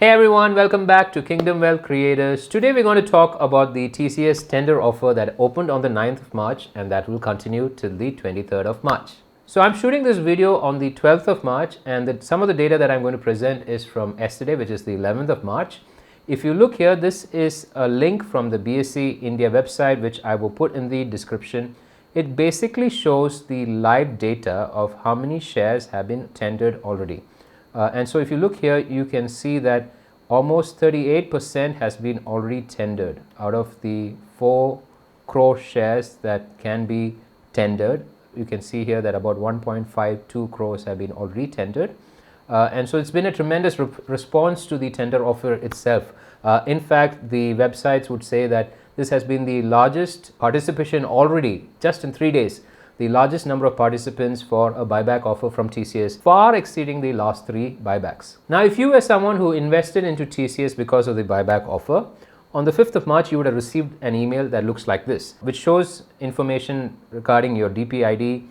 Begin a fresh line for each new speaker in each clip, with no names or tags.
Hey everyone, welcome back to Kingdom Wealth Creators. Today we're going to talk about the TCS tender offer that opened on the 9th of March and that will continue till the 23rd of March. So I'm shooting this video on the 12th of March and some of the data that I'm going to present is from yesterday, which is the 11th of March. If you look here, this is a link from the BSE India website, which I will put in the description. It basically shows the live data of how many shares have been tendered already. And so if you look here, you can see that almost 38% has been already tendered out of the 4 crore shares that can be tendered. You can see here that about 1.52 crores have been already tendered. And so it's been a tremendous response to the tender offer itself. In fact, the websites would say that this has been the largest participation already just in 3 days. The largest number of participants for a buyback offer from TCS, far exceeding the last 3 buybacks. Now, if you were someone who invested into TCS because of the buyback offer, on the 5th of March, you would have received an email that looks like this, which shows information regarding your DPID,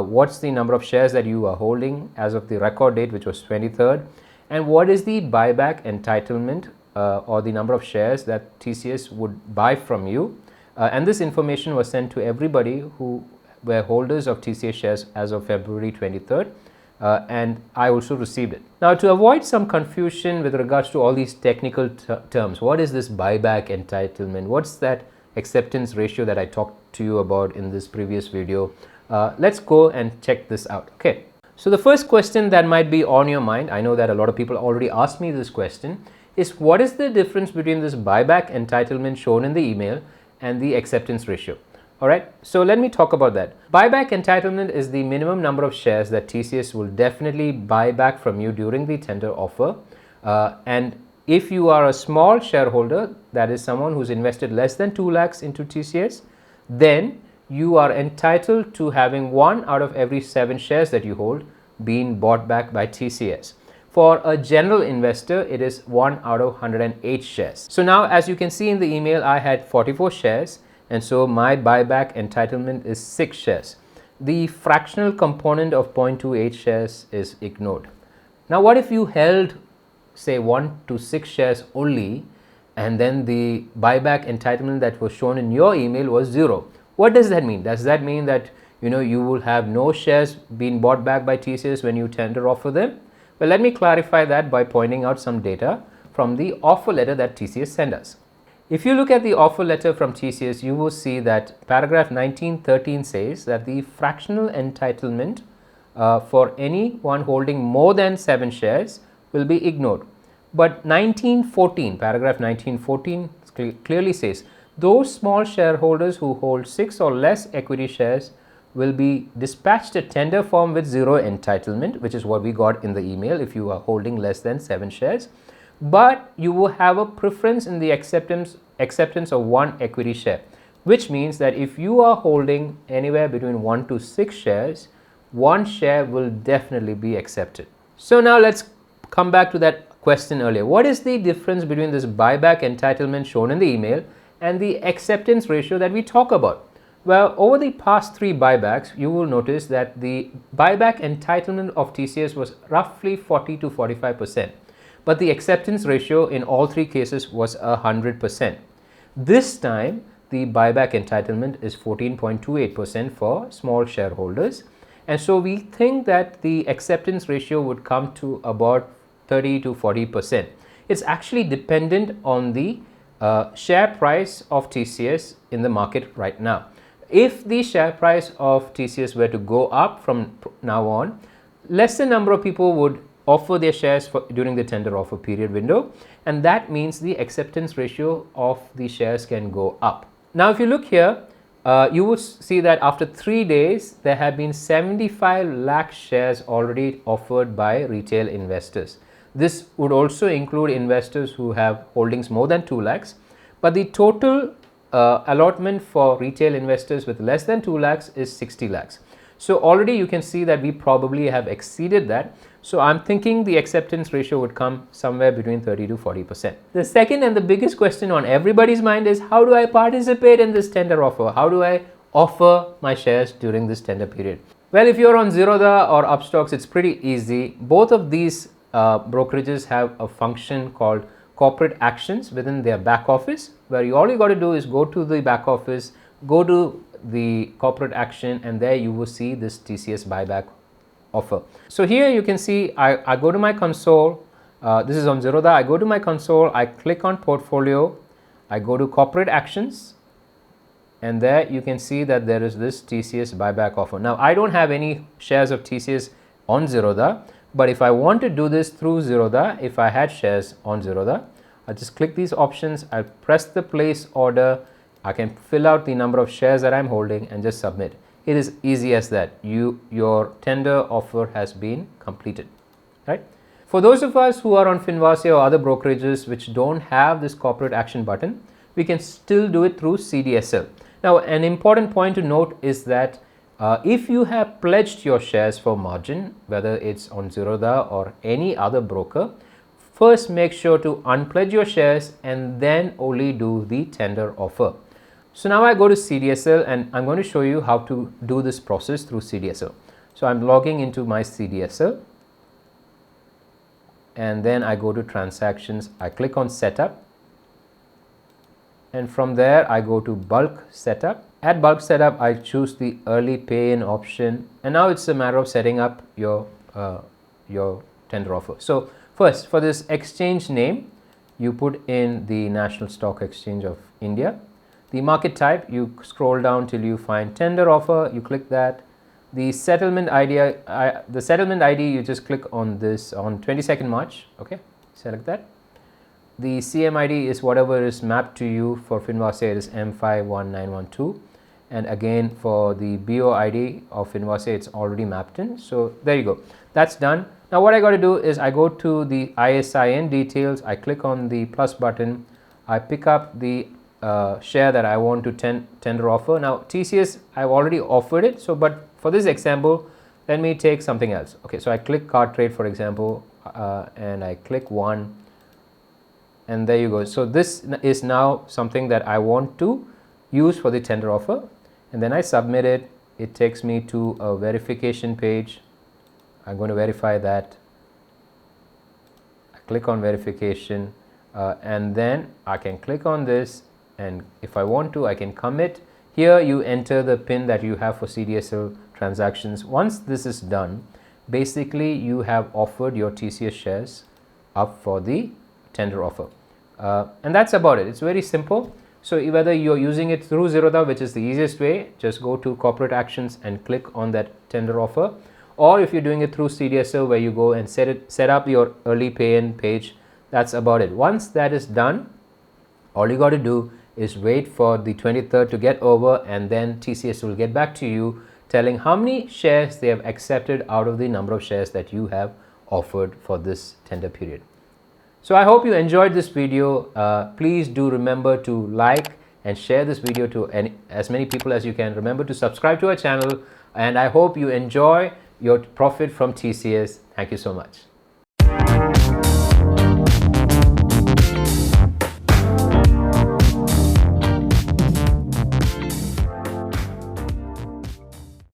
what's the number of shares that you are holding as of the record date, which was 23rd, and what is the buyback entitlement or the number of shares that TCS would buy from you. And this information was sent to everybody who were holders of TCS shares as of February 23rd, and I also received it. Now, to avoid some confusion with regards to all these technical terms, what is this buyback entitlement? What's that acceptance ratio that I talked to you about in this previous video? Let's go and check this out. Okay. So the first question that might be on your mind, I know that a lot of people already asked me this question, is what is the difference between this buyback entitlement shown in the email and the acceptance ratio? All right, so let me talk about that. Buyback entitlement is the minimum number of shares that TCS will definitely buy back from you during the tender offer. And if you are a small shareholder, that is someone who's invested less than 2 lakhs into TCS, then you are entitled to having 1 out of every 7 shares that you hold being bought back by TCS. For a general investor, it is 1 out of 108 shares. So now, as you can see in the email, I had 44 shares. And so my buyback entitlement is 6 shares. The fractional component of 0.28 shares is ignored. Now, what if you held, say, 1 to 6 shares only, and then the buyback entitlement that was shown in your email was 0? What does that mean? Does that mean that you will have no shares being bought back by TCS when you tender offer them? Well, let me clarify that by pointing out some data from the offer letter that TCS sent us. If you look at the offer letter from TCS, you will see that paragraph 1913 says that the fractional entitlement for anyone holding more than 7 shares will be ignored. But 1914, paragraph 1914 clearly says those small shareholders who hold 6 or less equity shares will be dispatched a tender form with 0 entitlement, which is what we got in the email if you are holding less than 7 shares. But you will have a preference in the acceptance of 1 equity share, which means that if you are holding anywhere between 1 to 6 shares, 1 share will definitely be accepted. So now let's come back to that question earlier. What is the difference between this buyback entitlement shown in the email and the acceptance ratio that we talk about? Well, over the past 3 buybacks, you will notice that the buyback entitlement of TCS was roughly 40 to 45%. But the acceptance ratio in all 3 cases was 100%. This time, the buyback entitlement is 14.28% for small shareholders. And so we think that the acceptance ratio would come to about 30 to 40%. It's actually dependent on the share price of TCS in the market right now. If the share price of TCS were to go up from now on, lesser number of people would offer their shares during the tender offer period window, and that means the acceptance ratio of the shares can go up. Now, if you look here, you will see that after 3 days, there have been 75 lakh shares already offered by retail investors. This would also include investors who have holdings more than 2 lakhs, but the total allotment for retail investors with less than 2 lakhs is 60 lakhs. So already you can see that we probably have exceeded that. So I'm thinking the acceptance ratio would come somewhere between 30 to 40%. The second and the biggest question on everybody's mind is, how do I participate in this tender offer? How do I offer my shares during this tender period? Well, if you're on Zerodha or Upstocks, it's pretty easy. Both of these brokerages have a function called corporate actions within their back office, where all you got to do is go to the back office, go to the corporate action, and there you will see this TCS buyback offer. So here you can see I go to my console. This is on Zerodha. I go to my console, I click on portfolio, I go to corporate actions, and there you can see that there is this TCS buyback offer. Now I don't have any shares of TCS on Zerodha, but if I want to do this through Zerodha, if I had shares on Zerodha, I just click these options, I press the place order, I can fill out the number of shares that I'm holding and just submit. It is easy as that. Your tender offer has been completed, right? For those of us who are on Finvasi or other brokerages which don't have this corporate action button, we can still do it through CDSL. Now, an important point to note is that if you have pledged your shares for margin, whether it's on Zerodha or any other broker, first make sure to unpledge your shares and then only do the tender offer. So now I go to CDSL and I'm going to show you how to do this process through CDSL. So I'm logging into my CDSL and then I go to transactions, I click on setup, and from there I go to bulk setup. At bulk setup I choose the early pay-in option, and now it's a matter of setting up your tender offer. So first, for this exchange name, you put in the National Stock Exchange of India. The market type, you scroll down till you find tender offer, you click that. The settlement ID, you just click on this on 22nd March, okay, select that. The CMID is whatever is mapped to you. For Finvasi it is M51912, and again for the BOID of Finvasi it's already mapped in. So there you go, that's done. Now what I got to do is I go to the ISIN details, I click on the plus button, I pick up the share that I want to tender offer. Now TCS, I've already offered it, so but for this example let me take something else. Okay, so I click card trade, for example, and I click one, and there you go. So this is now something that I want to use for the tender offer, and then I submit it. It takes me to a verification page. I'm going to verify that. I click on verification, and then I can click on this, and if I want to I can commit. Here you enter the PIN that you have for CDSL transactions. Once this is done, basically you have offered your TCS shares up for the tender offer, and that's about it. It's very simple. So whether you're using it through Zerodha, which is the easiest way, just go to corporate actions and click on that tender offer, or if you're doing it through CDSL where you go and set up your early pay-in page, that's about it. Once that is done, all you got to do is wait for the 23rd to get over, and then TCS will get back to you telling how many shares they have accepted out of the number of shares that you have offered for this tender period. So I hope you enjoyed this video. Please do remember to like and share this video to as many people as you can. Remember to subscribe to our channel, and I hope you enjoy your profit from TCS. Thank you so much.